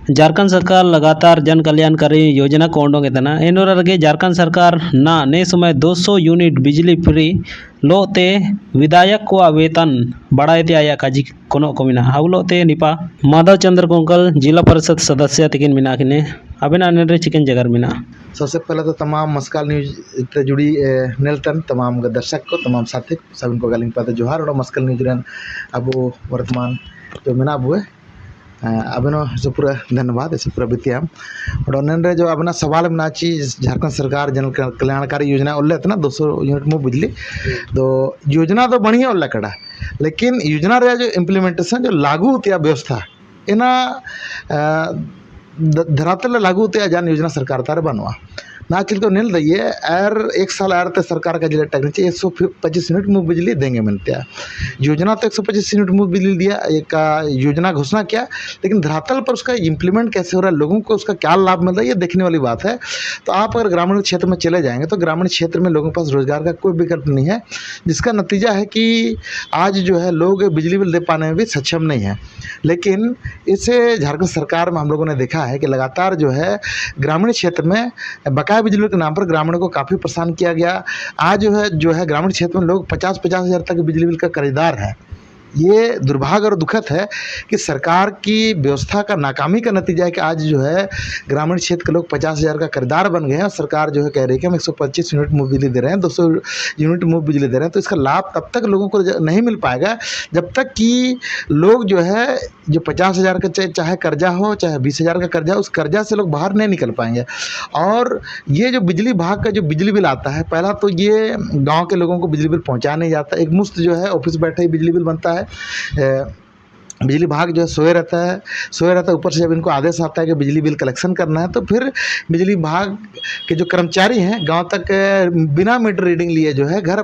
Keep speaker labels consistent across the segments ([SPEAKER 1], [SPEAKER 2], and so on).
[SPEAKER 1] झारखंड सरकार लगातार जन कल्याणकारी योजना को उडोंगेतना एनोरगे झारखंड सरकार ना ने समय 200 यूनिट बिजली फ्री लोते विधायक को वेतन बढ़ाते आया काजी कोनो को मिना हावलोते निपा माधव चंद्र कोंकल जिला परिषद सदस्य तिकिन मिना किने अबेना नेरे चिकन जगर मिना।
[SPEAKER 2] सबसे पहले तो तमाम मस्काल न्यूज से जुड़ी नेलतन तमाम दर्शक को तमाम साथी सब को गालिंग पाते जोहार और मस्काल न्यूज रन अब वर्तमान जो मेना अब अबनो जो पूरा धन्यवाद ऐसे पूरा बितियाम और जो अपना सवाल में नाची झारखंड सरकार जन कल्याणकारी योजना उल्ले ना 200 यूनिट मुँह बिजली तो योजना तो बढ़िया उल्ला कड़ा लेकिन योजना रे जो इम्प्लीमेंटेशन जो लागू होती व्यवस्था इना धरातल लागू होते जान योजना सरकार तार बनवा ना चिल तो नील दी एर एक साल एर ते सरकार का जिले टेक्निक 125 यूनिट मुफ्त बिजली देंगे मिलते हैं योजना तो 125 यूनिट मुफ्त बिजली दिया एक योजना घोषणा किया लेकिन धरातल पर उसका इम्प्लीमेंट कैसे हो रहा है लोगों को उसका क्या लाभ मिल रहा है ये देखने वाली बात है। तो आप अगर ग्रामीण क्षेत्र में चले जाएंगे तो ग्रामीण क्षेत्र में लोगों के पास रोजगार का कोई विकल्प नहीं है जिसका नतीजा है कि आज जो है लोग बिजली बिल दे पाने में भी सक्षम नहीं है। लेकिन इसे झारखंड सरकार में हम लोगों ने देखा है कि लगातार जो है ग्रामीण क्षेत्र में बकाया बिजली के नाम पर ग्रामीणों को काफ़ी परेशान किया गया। आज जो है ग्रामीण क्षेत्र में लोग 50-50 हज़ार तक बिजली बिल का खरीदार है। ये दुर्भाग्य और दुखद है कि सरकार की व्यवस्था का नाकामी का नतीजा है कि आज जो है ग्रामीण क्षेत्र के लोग 50,000 का खरीदार बन गए हैं और सरकार जो है कह रही है कि हम 125 यूनिट मुफ्त बिजली दे रहे हैं 200 यूनिट मुफ्त बिजली दे रहे हैं। तो इसका लाभ तब तक लोगों को नहीं मिल पाएगा जब तक कि लोग जो है जो 50,000 का चाहे कर्जा हो चाहे 20,000 का कर्जा हो उस कर्जा से लोग बाहर नहीं निकल पाएंगे। और ये जो बिजली विभाग का जो बिजली बिल आता है पहला तो ये गाँव के लोगों को बिजली बिल पहुँचा नहीं जाता। एक मुफ्त जो है ऑफिस बैठे ही बिजली बिल बनता है। बिजली विभाग जो है सोए रहता है ऊपर से जब इनको आदेश आता है कि बिजली बिल कलेक्शन करना है तो फिर बिजली विभाग के जो कर्मचारी हैं गांव तक बिना मीटर रीडिंग लिए जो है घर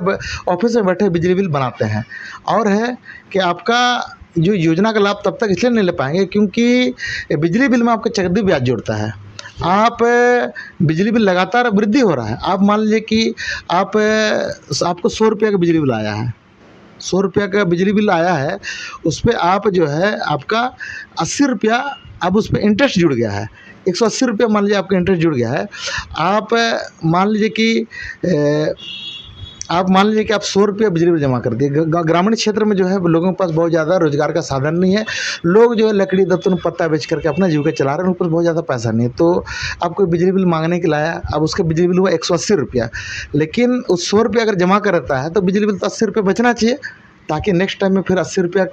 [SPEAKER 2] ऑफिस में बैठे बिजली बिल बनाते हैं। और है कि आपका जो योजना का लाभ तब तक इसलिए नहीं ले पाएंगे क्योंकि बिजली बिल में आपका चक्रवृद्धि ब्याज जुड़ता है। आप बिजली बिल लगातार वृद्धि हो रहा है। आप मान लीजिए कि आपको 100 रुपये का बिजली बिल आया है 100 रुपया का बिजली बिल आया है उस पर आप जो है आपका 80 रुपया अब उस पर इंटरेस्ट जुड़ गया है 180 रुपया मान लीजिए आपका इंटरेस्ट जुड़ गया है। आप मान लीजिए कि आप 100 रुपया बिजली बिल जमा कर दिए। ग्रामीण क्षेत्र में जो है लोगों के पास बहुत ज़्यादा रोजगार का साधन नहीं है। लोग जो है लकड़ी दत्तन पत्ता बेच करके अपना जीविका चला रहे हैं उन पर बहुत ज़्यादा पैसा नहीं है। तो आप कोई बिजली बिल मांगने के लाया अब उसका बिजली बिल हुआ 180 रुपया लेकिन उस 100 रुपया अगर जमा कर रहता है तो बिजली बिल तो 80 रुपये बचना चाहिए ताकि नेक्स्ट टाइम में फिर 80 रुपया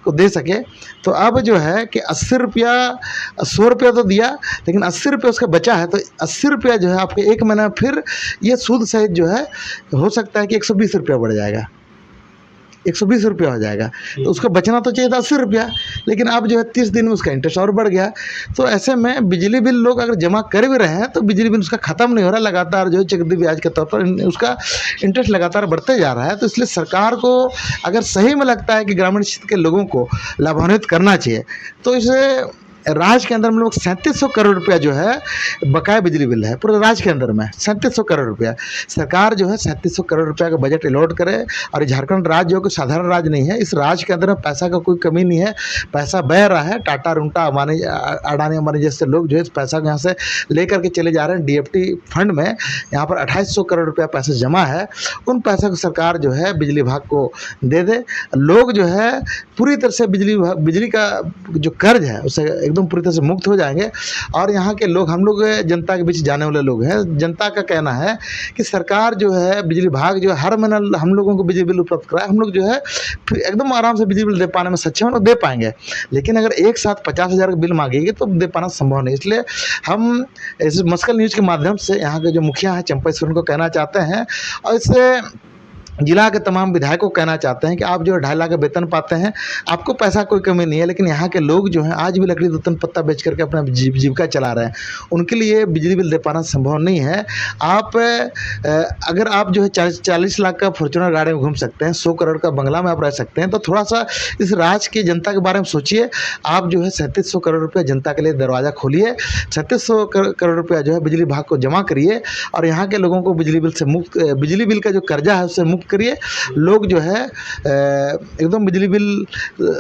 [SPEAKER 2] को दे सके। तो अब जो है कि 80 रुपया 100 रुपया तो दिया लेकिन 80 रुपया उसका बचा है तो 80 रुपया जो है आपके एक महीना फिर ये सूद सहित जो है हो सकता है कि 120 रुपया बढ़ जाएगा 120 रुपया हो जाएगा। तो उसका बचना तो चाहिए था 80 रुपया लेकिन अब जो है 30 दिन में उसका इंटरेस्ट और बढ़ गया। तो ऐसे में बिजली बिल लोग अगर जमा कर भी रहे हैं तो बिजली बिल उसका ख़त्म नहीं हो रहा लगातार जो है चक्रवृद्धि ब्याज के तौर पर उसका इंटरेस्ट लगातार बढ़ते जा रहा है। तो इसलिए सरकार को अगर सही में लगता है कि ग्रामीण क्षेत्र के लोगों को लाभान्वित करना चाहिए तो इसे राज्य के अंदर में लोग 3700 करोड़ रुपया जो है बकाया बिजली बिल है पूरे राज्य के अंदर में 3700 करोड़ रुपया सरकार जो है 3700 करोड़ रुपया का बजट अलॉट करे। और झारखंड राज्य जो कि साधारण राज्य नहीं है इस राज्य के अंदर में पैसा का कोई कमी नहीं है पैसा बह रहा है। टाटा रुंटा अडानी अंबानी जैसे लोग जो है इस पैसा को यहाँ से ले करके चले जा रहे हैं डीएफटी फंड में। यहाँ पर 2800 करोड़ रुपया पैसा जमा है उन पैसा को सरकार जो है बिजली विभाग को दे दे। लोग जो है पूरी तरह से बिजली का जो कर्ज है उससे एकदम पूरी तरह से मुक्त हो जाएंगे। और यहाँ के लोग हम लोग जनता के बीच जाने वाले लोग हैं। जनता का कहना है कि सरकार जो है बिजली विभाग जो है हर महीना हम लोगों को बिजली बिल उपलब्ध कराए हम लोग जो है फिर एकदम आराम से बिजली बिल दे पाने में सक्षम है दे पाएंगे। लेकिन अगर एक साथ 50,000 का बिल मांगेंगे तो दे पाना संभव नहीं। इसलिए हम इस मस्कल न्यूज़ के माध्यम से यहाँ के जो मुखिया हैं चंपा सोरेन को कहना चाहते हैं और इससे जिला के तमाम विधायकों को कहना चाहते हैं कि आप जो 2.5 लाख का वेतन पाते हैं आपको पैसा कोई कमी नहीं है लेकिन यहाँ के लोग जो हैं आज भी लकड़ी दत्तन पत्ता बेच करके अपना जीविका चला रहे हैं उनके लिए बिजली बिल दे पाना संभव नहीं है। आप अगर आप जो है 40 लाख का फॉर्च्यूनर गाड़ी में घूम सकते हैं 100 करोड़ का बंगला में आप रह सकते हैं तो थोड़ा सा इस राज्य की जनता के बारे में सोचिए। आप जो है 3700 करोड़ रुपया जनता के लिए दरवाज़ा खोलिए 3700 करोड़ रुपया जो है बिजली विभाग को जमा करिए और यहाँ के लोगों को बिजली बिल का जो कर्जा है उससे मुक्त मुक्त करिए। लोग जो है एकदम बिजली बिल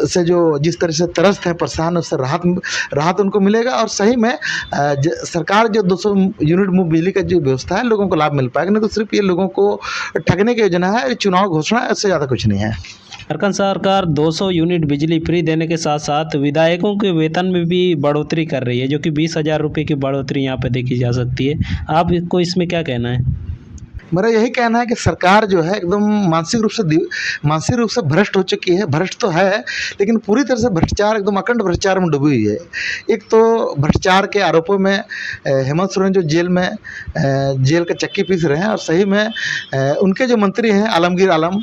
[SPEAKER 2] से जो जिस तरह से त्रस्त हैं, परेशान, उससे राहत उनको मिलेगा और सही में सरकार जो 200 यूनिट मुफ्त बिजली का जो व्यवस्था है लोगों को लाभ मिल पाएगा। नहीं तो सिर्फ ये लोगों को ठगने की योजना है, चुनाव घोषणा, इससे ज़्यादा कुछ नहीं है।
[SPEAKER 1] झारखंड सरकार 200 यूनिट बिजली फ्री देने के साथ साथ विधायकों के वेतन में भी बढ़ोतरी कर रही है, जो कि 20,000 रुपये की बढ़ोतरी यहाँ पे देखी जा सकती है। आपको इसमें क्या कहना है?
[SPEAKER 2] मेरा यही कहना है कि सरकार जो है एकदम मानसिक रूप से भ्रष्ट हो चुकी है। भ्रष्ट तो है, लेकिन पूरी तरह से भ्रष्टाचार, एकदम अखंड भ्रष्टाचार में डूबी हुई है। एक तो भ्रष्टाचार के आरोपों में हेमंत सोरेन जो जेल का चक्की पीस रहे हैं, और सही में उनके जो मंत्री हैं आलमगीर आलम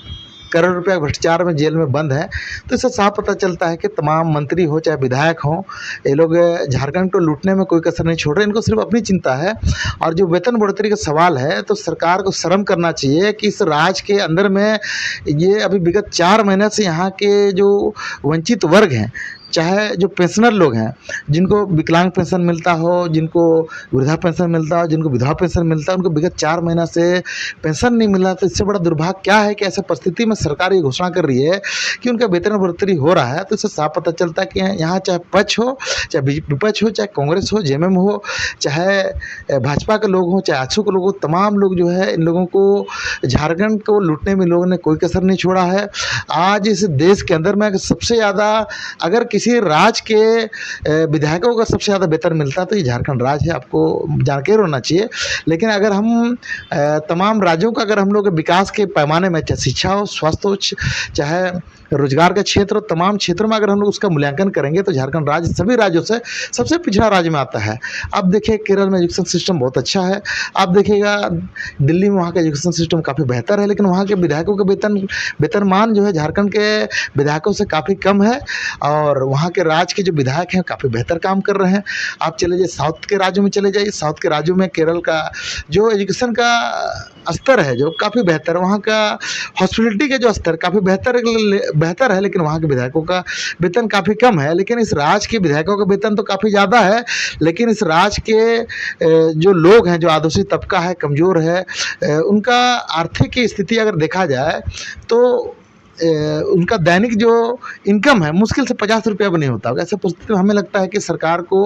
[SPEAKER 2] करोड़ रुपया भ्रष्टाचार में जेल में बंद है। तो इससे साफ पता चलता है कि तमाम मंत्री हो चाहे विधायक हों, ये लोग झारखंड को लूटने में कोई कसर नहीं छोड़ रहे। इनको सिर्फ अपनी चिंता है। और जो वेतन बढ़ोतरी का सवाल है, तो सरकार को शर्म करना चाहिए कि इस राज्य के अंदर में ये अभी विगत 4 महीने से यहाँ के जो वंचित वर्ग हैं, चाहे जो पेंशनर लोग हैं, जिनको विकलांग पेंशन मिलता हो, जिनको वृद्धा पेंशन मिलता हो, जिनको विधवा पेंशन मिलता है, उनको विगत 4 महीना से पेंशन नहीं मिला। तो इससे बड़ा दुर्भाग्य क्या है कि ऐसे परिस्थिति में सरकार ये घोषणा कर रही है कि उनका वेतन बढ़ोतरी हो रहा है। तो इससे साफ पता चलता है कि यहाँ चाहे पक्ष हो, चाहे विपक्ष हो, चाहे कांग्रेस हो, जेएमएम हो, चाहे भाजपा के लोग हों, चाहे आजसू के लोग हो, तमाम लोग जो है इन लोगों को झारखंड को लूटने में लोगों ने कोई कसर नहीं छोड़ा है। आज इस देश के अंदर में सबसे ज़्यादा अगर किसी राज्य के विधायकों का सबसे ज़्यादा वेतन मिलता तो ये झारखंड राज्य है, आपको जानकारी होना चाहिए। लेकिन अगर हम तमाम राज्यों का अगर हम लोग विकास के पैमाने में, चाहे शिक्षा हो, स्वास्थ्य हो, चाहे रोजगार का क्षेत्र हो, तमाम क्षेत्रों में अगर हम लोग उसका मूल्यांकन करेंगे तो झारखंड राज्य सभी राज्यों से सबसे पिछड़ा राज्य में आता है। आप देखिए केरल में एजुकेशन सिस्टम बहुत अच्छा है, आप देखिएगा दिल्ली में वहाँ का एजुकेशन सिस्टम काफ़ी बेहतर है, लेकिन वहाँ के विधायकों का वेतनमान जो है झारखंड के विधायकों से काफ़ी कम है। और वहाँ के राज्य के जो विधायक हैं काफ़ी बेहतर काम कर रहे हैं। आप चले जाइए साउथ के राज्यों में, चले जाइए साउथ के राज्यों में केरल का जो एजुकेशन का स्तर है जो काफ़ी बेहतर है, वहाँ का हॉस्पिटलिटी का जो स्तर काफ़ी बेहतर है, लेकिन वहाँ के विधायकों का वेतन काफ़ी कम है। लेकिन इस राज्य के विधायकों का वेतन तो काफ़ी ज़्यादा है, लेकिन इस राज्य के जो लोग हैं, जो आदिवासी तबका है, कमज़ोर है, उनका आर्थिक स्थिति अगर देखा जाए तो उनका दैनिक जो इनकम है मुश्किल से 50 रुपया भी नहीं होता होगा। ऐसे परिस्थिति में हमें लगता है कि सरकार को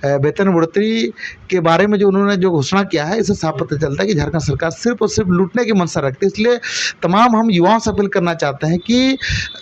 [SPEAKER 2] वेतन बढ़ोतरी के बारे में जो उन्होंने जो घोषणा किया है, इससे साफ पता चलता है कि झारखंड सरकार सिर्फ और सिर्फ लूटने की मंशा रखती है। इसलिए तमाम हम युवाओं से अपील करना चाहते हैं कि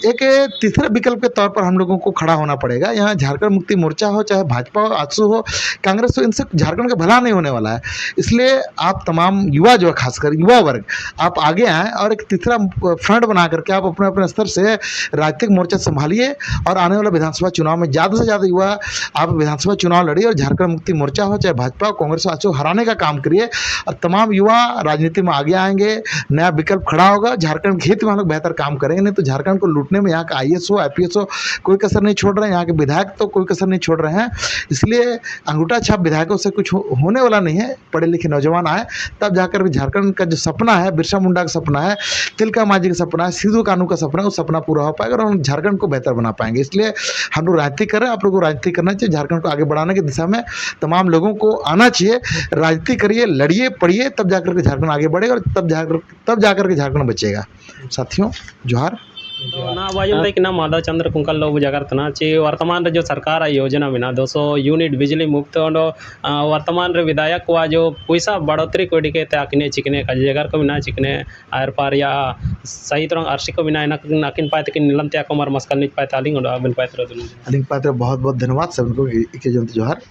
[SPEAKER 2] एक तीसरे विकल्प के तौर पर हम लोगों को खड़ा होना पड़ेगा। यहाँ झारखंड मुक्ति मोर्चा हो, चाहे भाजपा हो, आजसू हो, कांग्रेस हो, इनसे झारखंड का भला नहीं होने वाला है। इसलिए आप तमाम युवा जो है, खासकर युवा वर्ग, आप आगे आएँ और एक तीसरा फ्रंट बना करके आप अपने स्तर से राजनीतिक मोर्चा संभालिए और आने वाला विधानसभा चुनाव में ज़्यादा से ज़्यादा युवा आप विधानसभा चुनाव लड़िए और झारखंड मुक्ति मोर्चा हो, चाहे भाजपा, कांग्रेस हो, आजसू हराने का काम करिए। और तमाम युवा राजनीति में आगे आएंगे, नया विकल्प खड़ा होगा, झारखंड के हित में हम लोग बेहतर काम करेंगे। नहीं तो झारखंड को लूटने में यहाँ का IAS हो, IPS हो, कोई कसर नहीं छोड़ रहे हैं, यहाँ के विधायक तो कोई कसर नहीं छोड़ रहे हैं। इसलिए अंगूठा छाप विधायकों से कुछ होने वाला नहीं है। पढ़े लिखे नौजवान आए तब जाकर झारखंड का जो सपना है, बिरसा मुंडा का सपना है, तिलका मांझी का सपना है, सिद्धू कानू का सपना है, वो सपना पूरा हो पाएगा और हम झारखंड को बेहतर बना पाएंगे। इसलिए हम लोग राजनीति कर रहे हैं, आप लोगों को राजनीति करना चाहिए। झारखंड को आगे बढ़ाने की दिशा में तमाम लोगों को आना चाहिए। राजनीति करिए, लड़िए, पढ़िए, तब जाकर के झारखंड आगे बढ़ेगा और तब जाकर के झारखंड बचेगा। साथियों जोहार।
[SPEAKER 1] ना वायुंदे कि ना माधव चंद्र कुंकल लोग जगरतना ची वर्तमान रे जो सरकार योजना में ना 200 यूनिट बिजली मुक्त वर्तमान रे विधायक को जो पैसा बढ़ोतरी को डिके आकिने चिकने का जगर को बिना चिकने आर पार या सही तरह आरसी को बिना नाकिन पाए कि नीलम त्या कुमार मस्कल निज पाए तालिंग बिन पाए
[SPEAKER 2] बहुत बहुत धन्यवाद सबको जोहार।